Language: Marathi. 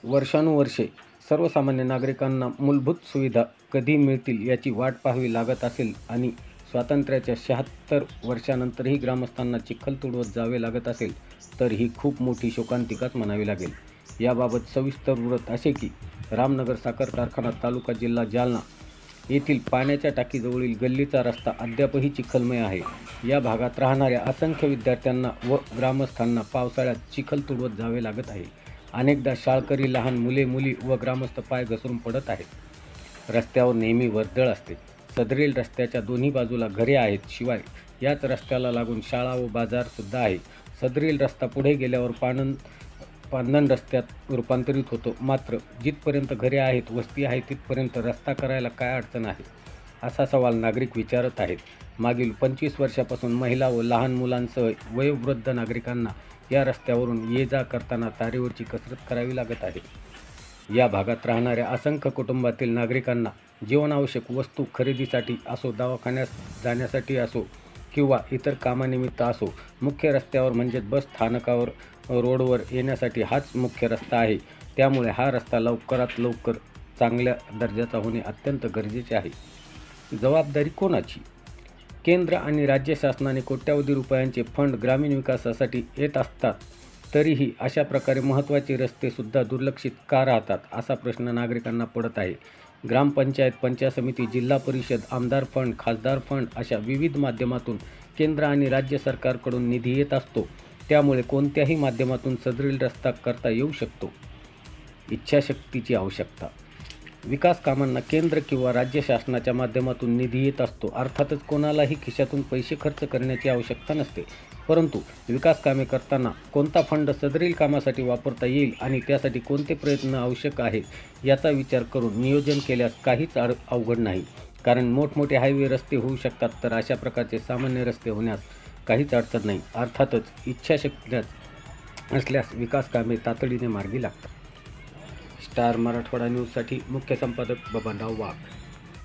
वर्षानुवर्षे सर्वसामान्य नागरिकांना मूलभूत सुविधा कधी मिळतील याची वाट पाहावी लागत असेल आणि स्वातंत्र्याच्या 76 वर्षानंतरही ग्रामस्थांना चिखल तुडवत जावे लागत असेल तर ही खूप मोठी शोकांतिकाच म्हणावी लागेल। याबाबत सविस्तर वृत्त असे की रामनगर साखर कारखाना तालुका जिल्हा जालना येथील पाण्याच्या टाकीजवळील गल्लीचा रस्ता अद्यापही चिखलमय आहे। या भागात राहणाऱ्या असंख्य विद्यार्थ्यांना व ग्रामस्थांना पावसाळ्यात चिखल तुडवत जावे लागत आहे। अनेकदा शाळकरी, लहान मुले मुली व ग्रामस्थ पाय घसरून पडत आहेत। रस्त्यावर नेहमी वर्दळ असते। सदरील रस्त्याच्या दोन्ही बाजूला घरे आहेत, शिवाय याच रस्त्याला लागून शाळा व बाजार सुद्धा आहे। सदरील रस्ता पुढे गेल्यावर पांदण रस्त्यात रूपांतरित होतो, मात्र जिथपर्यंत घरे आहेत, वस्ती आहे तिथपर्यंत रस्ता करायला काय अडचण आहे, असा सवाल नागरिक विचारत आहेत। मागील 25 वर्षापासून महिला व लहान मुलांसह वयोवृद्ध नागरिकांना या रस्त्यावरून ये जा करताना तारेवरची कसरत करावी लागत आहे। या भागात राहणाऱ्या असंख्य कुटुंबातील नागरिकांना जीवनावश्यक वस्तू खरेदीसाठी असो, दवाखान्यात जाण्यासाठी असो किंवा इतर कामानिमित्त असो, मुख्य रस्त्यावर म्हणजेच बस स्थानकावर रोडवर येण्यासाठी हाच मुख्य रस्ता आहे। त्यामुळे हा रस्ता लवकरात लवकर चांगल्या दर्जाचा होणे अत्यंत गरजेचे आहे। जबाबदारी कोणाची? केंद्र आणि राज्य शासनाने कोट्यावधी रुपयांचे फंड ग्रामीण विकासासाठी येत असतात, तरीही अशा प्रकारे महत्त्वाचे रस्तेसुद्धा दुर्लक्षित का राहतात, असा प्रश्न नागरिकांना पडत आहे। ग्रामपंचायत, पंचायत समिती, जिल्हा परिषद, आमदार फंड, खासदार फंड अशा विविध माध्यमातून केंद्र आणि राज्य सरकारकडून निधी येत असतो। त्यामुळे कोणत्याही माध्यमातून सदरील रस्ता करता येऊ शकतो। इच्छाशक्तीची आवश्यकता। विकास कामांना केंद्र किंवा राज्य शासनाच्या माध्यमातून निधी येत असतो। अर्थातच कोणालाही खिशातून पैसे खर्च करण्याची आवश्यकता नसते, परंतु विकास कामे करताना कोणता फंड सदरील कामासाठी वापरता येईल आणि त्यासाठी कोणते प्रयत्न आवश्यक आहेत याचा विचार करून नियोजन केल्यास काहीच अवघड नाही। कारण मोठमोठे हायवे रस्ते होऊ शकतात, तर अशा प्रकारचे सामान्य रस्ते होण्यास काहीच अडचण नाही। अर्थातच इच्छाशक्ती असल्यास विकास कामे तातडीने मार्गी लागतात। स्टार मराठवाडा न्यूजसाठी मुख्य संपादक बबनराव वाघ।